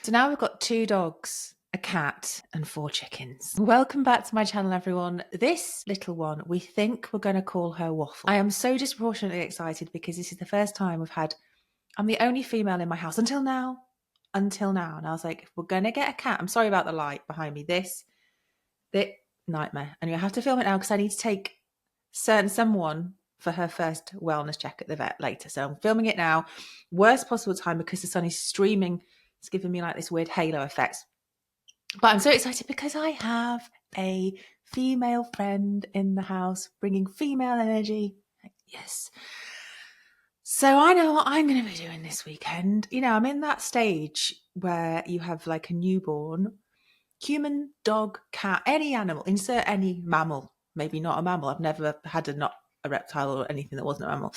So now we've got 2 dogs, a cat, and 4 chickens. Welcome back to my channel, everyone. This little one, we think we're going to call her Waffle. I am so disproportionately excited because this is the first time I'm the only female in my house until now. And I was like, if we're going to get a cat, I'm sorry about the light behind me. This nightmare. And you have to film it now because I need to take someone for her first wellness check at the vet later. So I'm filming it now. Worst possible time because the sun is streaming. It's giving me like this weird halo effect. But I'm so excited because I have a female friend in the house bringing female energy. Yes. So I know what I'm going to be doing this weekend. You know, I'm in that stage where you have like a newborn, human, dog, cat, any animal, insert any mammal, maybe not a mammal. I've never had a reptile or anything that wasn't a mammal.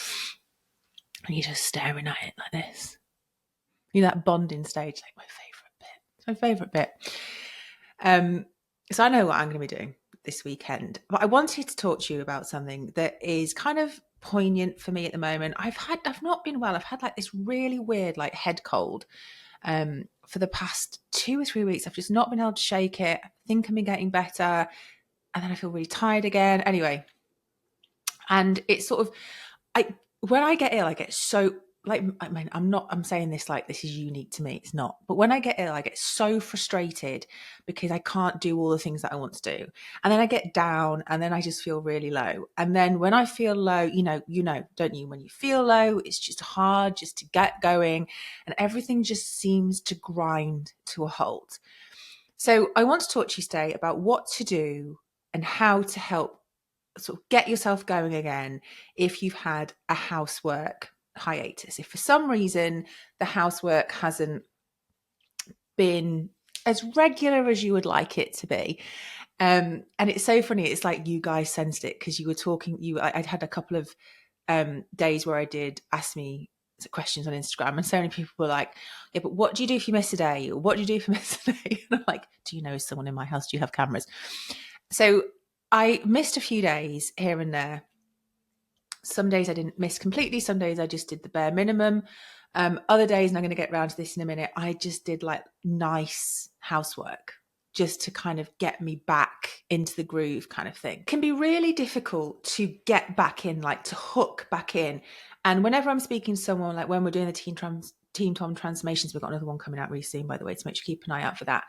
And you're just staring at it like this. You know, that bonding stage, like my favourite bit. It's my favourite bit. So I know what I'm going to be doing this weekend. But I wanted to talk to you about something that is kind of poignant for me at the moment. I've not been well. I've had like this really weird like head cold for the past 2 or 3 weeks. I've just not been able to shake it. I think I'm getting better. And then I feel really tired again. Anyway. And it's sort of, when I get ill, I get so like, I mean, I'm saying this like this is unique to me. It's not. But when I get ill, I get so frustrated because I can't do all the things that I want to do. And then I get down and then I just feel really low. And then when I feel low, you know, don't you? When you feel low, it's just hard just to get going and everything just seems to grind to a halt. So I want to talk to you today about what to do and how to help sort of get yourself going again if you've had a housework hiatus. If for some reason the housework hasn't been as regular as you would like it to be. And it's so funny. It's like you guys sensed it because you were talking. I'd had a couple of days where I did ask me questions on Instagram, and so many people were like, "Yeah, but what do you do if you miss a day? Or what do you do if you miss a day?" And I'm like, "Do you know someone in my house? Do you have cameras?" So I missed a few days here and there. Some days I didn't miss completely. Some days I just did the bare minimum. Other days, and I'm going to get around to this in a minute, I just did like nice housework just to kind of get me back into the groove kind of thing. It can be really difficult to get back in, like to hook back in. And whenever I'm speaking to someone, like when we're doing the Team Tom transformations, we've got another one coming out really soon, by the way, so make sure you keep an eye out for that.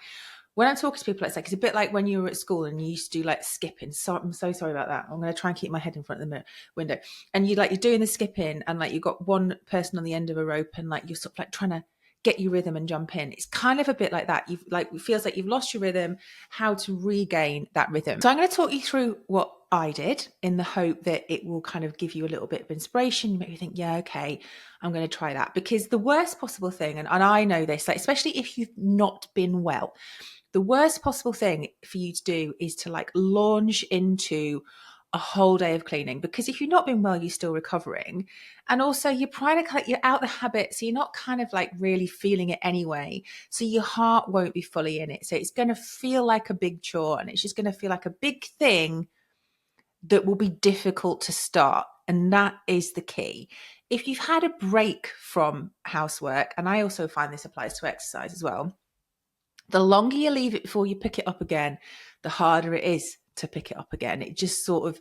When I'm talking to people, it's like it's a bit like when you were at school and you used to do like skipping. So I'm so sorry about that. I'm going to try and keep my head in front of the window. And you're doing the skipping and like you've got one person on the end of a rope and like you're sort of like trying to get your rhythm and jump in. It's kind of a bit like that. It feels like you've lost your rhythm, how to regain that rhythm. So I'm going to talk you through what I did in the hope that it will kind of give you a little bit of inspiration, make you think, yeah, okay, I'm going to try that. Because the worst possible thing, and I know this, like, especially if you've not been well, the worst possible thing for you to do is to like launch into a whole day of cleaning, because if you've not been well, you're still recovering. And also you're out the habit. So you're not kind of like really feeling it anyway. So your heart won't be fully in it. So it's going to feel like a big chore and it's just going to feel like a big thing that will be difficult to start. And that is the key. If you've had a break from housework, and I also find this applies to exercise as well, the longer you leave it before you pick it up again, the harder it is to pick it up again. It just sort of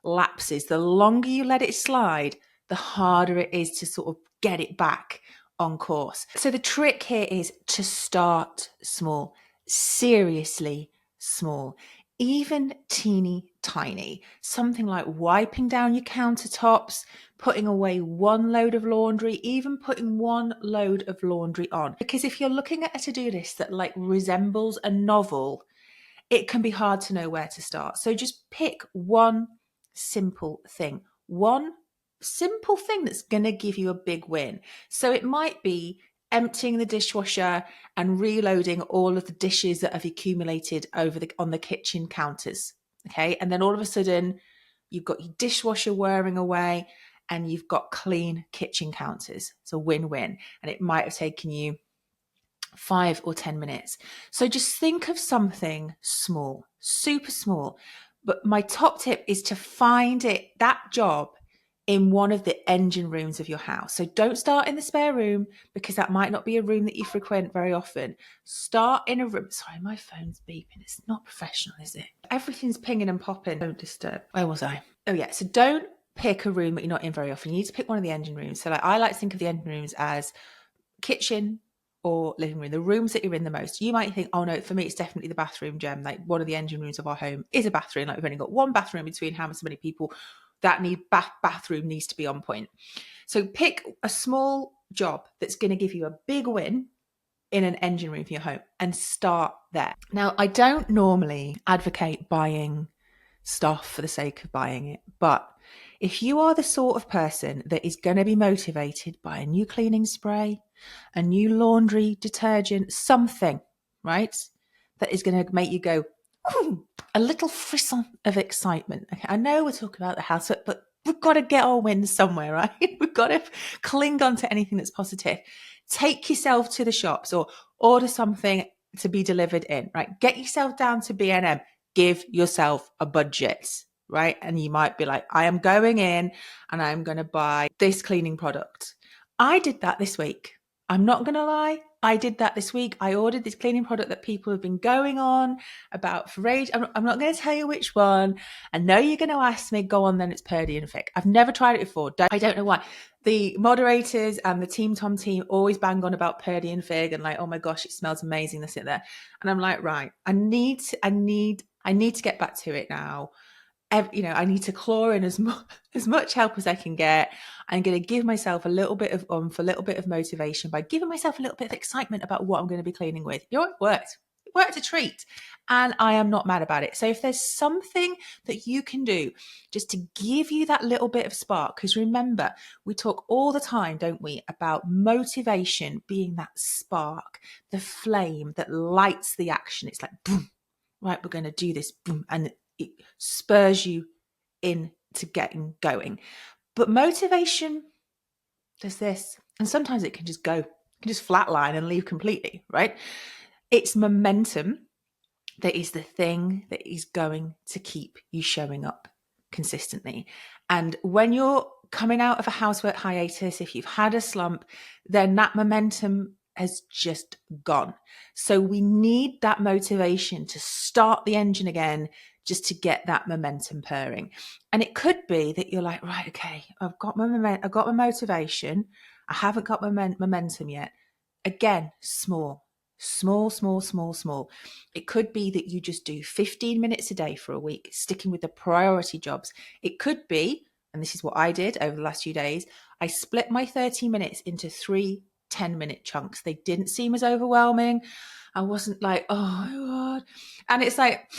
lapses. The longer you let it slide, the harder it is to sort of get it back on course. So the trick here is to start small, seriously small, even teeny tiny. Something like wiping down your countertops, putting away one load of laundry, even putting one load of laundry on. Because if you're looking at a to-do list that like resembles a novel, it can be hard to know where to start. So just pick one simple thing that's going to give you a big win. So it might be emptying the dishwasher and reloading all of the dishes that have accumulated on the kitchen counters. Okay. And then all of a sudden you've got your dishwasher whirring away and you've got clean kitchen counters. It's a win-win. And it might have taken you 5 or 10 minutes. So just think of something small, super small. But my top tip is to find that job in one of the engine rooms of your house. So don't start in the spare room, because that might not be a room that you frequent very often. Start in a room. Sorry, my phone's beeping. It's not professional, is it? Everything's pinging and popping. Don't disturb. Where was I? Oh yeah. So don't pick a room that you're not in very often. You need to pick one of the engine rooms. So I like to think of the engine rooms as kitchen or living room, the rooms that you're in the most. You might think, oh no, for me, it's definitely the bathroom, Gem. Like, one of the engine rooms of our home is a bathroom. Like, we've only got one bathroom between how many people that need bathroom needs to be on point. So pick a small job that's going to give you a big win in an engine room for your home and start there. Now, I don't normally advocate buying stuff for the sake of buying it, but if you are the sort of person that is going to be motivated by a new cleaning spray, a new laundry detergent, something, right, that is going to make you go, ooh, a little frisson of excitement. Okay, I know we're talking about the housework, but we've got to get our wins somewhere, right? We've got to cling on to anything that's positive. Take yourself to the shops or order something to be delivered in, right? Get yourself down to B&M. Give yourself a budget, right? And you might be like, I am going in and I'm going to buy this cleaning product. I did that this week. I'm not going to lie. I did that this week. I ordered this cleaning product that people have been going on about for age. I'm not going to tell you which one. I know you're going to ask me, go on then, it's Purdy and Fick. I've never tried it before. I don't know why. The moderators and the Team Tom team always bang on about Purdy and Fig and like, oh my gosh, it smells amazing. That's it there. And I'm like, right, I need to get back to it now. I need to claw in as much help as I can get. I'm going to give myself a little bit of a little bit of motivation by giving myself a little bit of excitement about what I'm going to be cleaning with. You know, it worked. It worked a treat. And I am not mad about it. So if there's something that you can do just to give you that little bit of spark, because remember, we talk all the time, don't we, about motivation being that spark, the flame that lights the action. It's like, boom, right, we're going to do this, boom, and it spurs you into getting going. But motivation does this, and sometimes it can just go, it can just flatline and leave completely, right? It's momentum that is the thing that is going to keep you showing up consistently. And when you're coming out of a housework hiatus, if you've had a slump, then that momentum has just gone. So we need that motivation to start the engine again, just to get that momentum purring. And it could be that you're like, right, okay, I've got my motivation. I haven't got my momentum yet. Again, small. It could be that you just do 15 minutes a day for a week, sticking with the priority jobs. It could be, and this is what I did over the last few days, I split my 30 minutes into 3 10-minute chunks. They didn't seem as overwhelming. I wasn't like, oh my God. And it's like,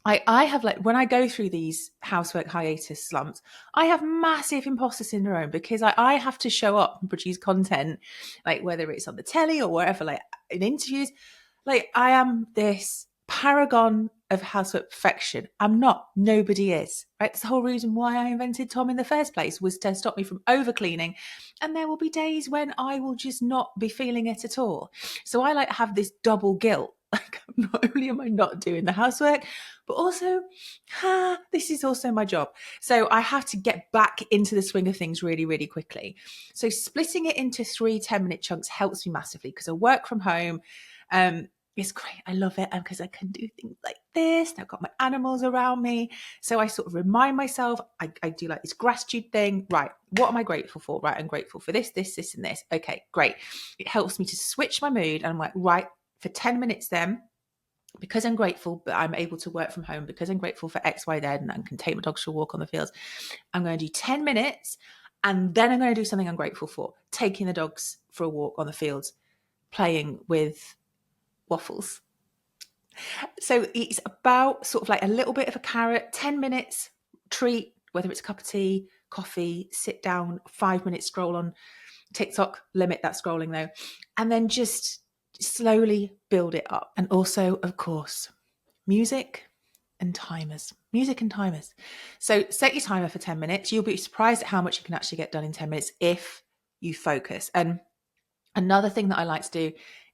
I have, like, when I go through these housework hiatus slumps, I have massive imposter syndrome because I have to show up and produce content, like whether it's on the telly or wherever, like in interviews. Like, I am this paragon of housework perfection. I'm not. Nobody is, right? That's the whole reason why I invented Tom in the first place, was to stop me from over cleaning. And there will be days when I will just not be feeling it at all. So I like have this double guilt. Like, not only am I not doing the housework, but also, this is also my job. So I have to get back into the swing of things really, really quickly. So splitting it into 3 10-minute chunks helps me massively because I work from home. It's great. I love it because I can do things like this. I've got my animals around me. So I sort of remind myself, I do like this gratitude thing. Right. What am I grateful for? Right. I'm grateful for this, and this. Okay, great. It helps me to switch my mood. And I'm like, right, for 10 minutes then, because I'm grateful that I'm able to work from home, because I'm grateful for X, Y, Z, and I can take my dogs for a walk on the fields, I'm going to do 10 minutes and then I'm going to do something I'm grateful for, taking the dogs for a walk on the fields, playing with waffles. So it's about sort of like a little bit of a carrot, 10 minutes treat, whether it's a cup of tea, coffee, sit down, 5 minutes scroll on TikTok, limit that scrolling though, and then just slowly build it up. And also, of course, music and timers. So set your timer for 10 minutes. You'll be surprised at how much you can actually get done in 10 minutes if you focus. And another thing that I like to do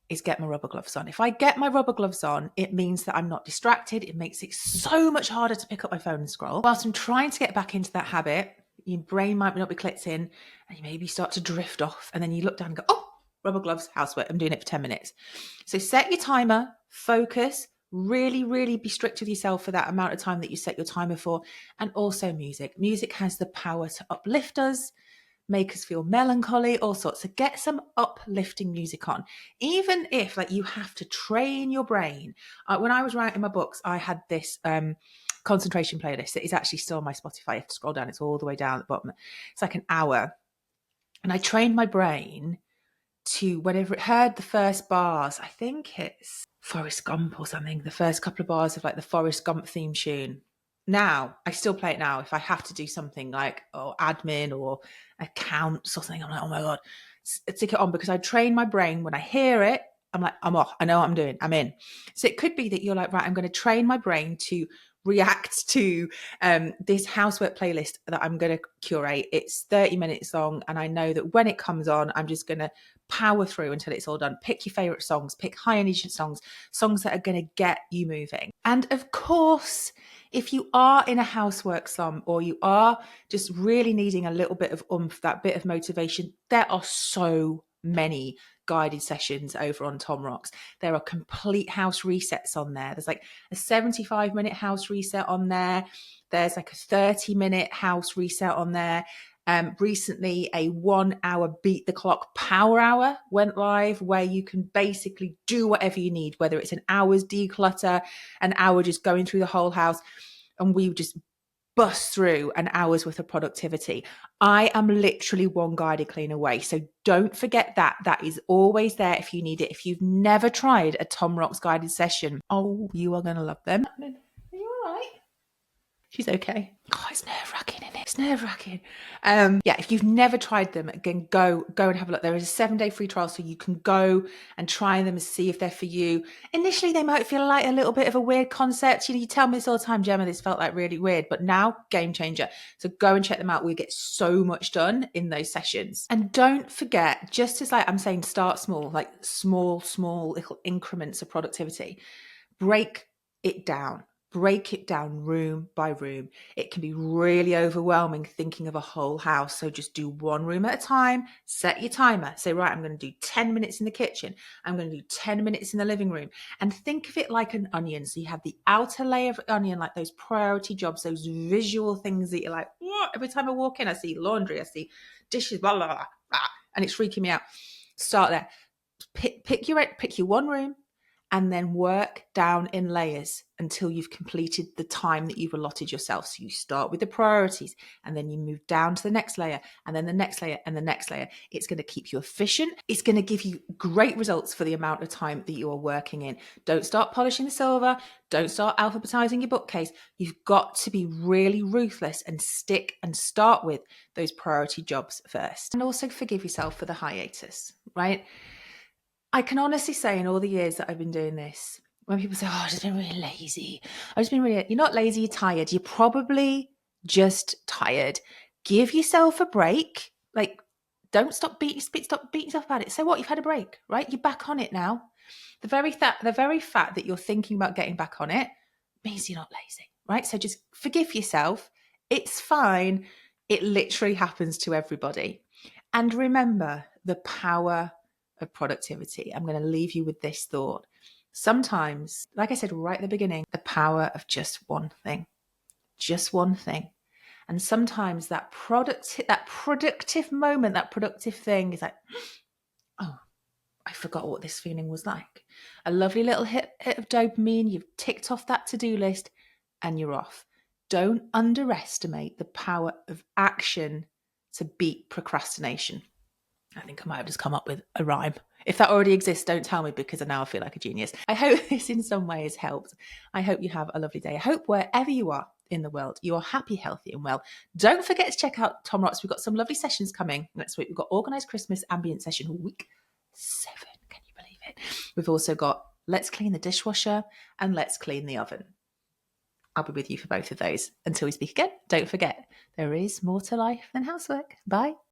is get my rubber gloves on. If I get my rubber gloves on, it means that I'm not distracted. It makes it so much harder to pick up my phone and scroll. Whilst I'm trying to get back into that habit, your brain might not be clicked in, and you maybe start to drift off, and then you look down and go, oh, rubber gloves, housework, I'm doing it for 10 minutes. So set your timer, focus, really, really be strict with yourself for that amount of time that you set your timer for. And also music. Music has the power to uplift us, make us feel melancholy, all sorts. So get some uplifting music on. Even if like you have to train your brain. When I was writing my books, I had this concentration playlist that is actually still on my Spotify. You have to scroll down. It's all the way down at the bottom. It's like an hour. And I trained my brain to, whenever it heard the first bars, I think it's Forrest Gump or something, the first couple of bars of like the Forrest Gump theme tune. Now, I still play it now. If I have to do something like admin or accounts or something, I'm like, oh my God, stick it on, because I train my brain. When I hear it, I'm like, I'm off. I know what I'm doing. I'm in. So it could be that you're like, right, I'm going to train my brain to react to this housework playlist that I'm going to curate. It's 30 minutes long, and I know that when it comes on, I'm just going to power through until it's all done. Pick your favorite songs, pick high energy songs that are going to get you moving. And of course, if you are in a housework slump, or you are just really needing a little bit of oomph, that bit of motivation, there are so many guided sessions over on Tom Rocks. There are complete house resets on there. There's like a 75-minute house reset on there. There's like a 30-minute house reset on there. Recently, a 1 hour beat the clock power hour went live, where you can basically do whatever you need, whether it's an hour's declutter, an hour just going through the whole house, and we just bust through an hour's worth of productivity. I am literally one guided clean away. So don't forget that. That is always there if you need it. If you've never tried a Tom Rocks guided session, oh, you are going to love them. Are you all right? She's okay. Oh, it's nerve-wracking, isn't it? It's nerve-wracking. Yeah, if you've never tried them, again, go and have a look. There is a 7-day free trial, so you can go and try them and see if they're for you. Initially, they might feel like a little bit of a weird concept. You tell me this all the time, Gemma, this felt like really weird, but now, game changer. So go and check them out. We get so much done in those sessions. And don't forget, just as like I'm saying, start small, like small little increments of productivity. Break it down. Break it down room by room. It can be really overwhelming thinking of a whole house. So just do one room at a time. Set your timer. Say, right, I'm going to do 10 minutes in the kitchen. I'm going to do 10 minutes in the living room. And think of it like an onion. So you have the outer layer of onion, like those priority jobs, those visual things that you're like, what? Every time I walk in, I see laundry, I see dishes, blah, blah, blah, blah, and it's freaking me out. Start there. Pick your one room, and then work down in layers until you've completed the time that you've allotted yourself. So you start with the priorities, and then you move down to the next layer, and then the next layer, and the next layer. It's going to keep you efficient. It's going to give you great results for the amount of time that you are working in. Don't start polishing the silver. Don't start alphabetizing your bookcase. You've got to be really ruthless and stick and start with those priority jobs first. And also forgive yourself for the hiatus, right? I can honestly say, in all the years that I've been doing this, when people say, oh, I've just been really lazy. You're not lazy, you're tired. You're probably just tired. Give yourself a break. Like, don't stop beating yourself about it. So what? You've had a break, right? You're back on it now. The very fact that you're thinking about getting back on it means you're not lazy, right? So just forgive yourself. It's fine. It literally happens to everybody. And remember the power of productivity. I'm going to leave you with this thought. Sometimes, like I said right at the beginning, the power of just one thing. And sometimes that productive moment, that productive thing is like, oh, I forgot what this feeling was like. A lovely little hit of dopamine. You've ticked off that to-do list and you're off. Don't underestimate the power of action to beat procrastination. I think I might have just come up with a rhyme. If that already exists, don't tell me, because now I feel like a genius. I hope this in some ways helped. I hope you have a lovely day. I hope wherever you are in the world, you are happy, healthy and well. Don't forget to check out Tom Rocks. We've got some lovely sessions coming next week. We've got Organised Christmas Ambient Session week 7. Can you believe it? We've also got Let's Clean the Dishwasher and Let's Clean the Oven. I'll be with you for both of those. Until we speak again, don't forget, there is more to life than housework. Bye.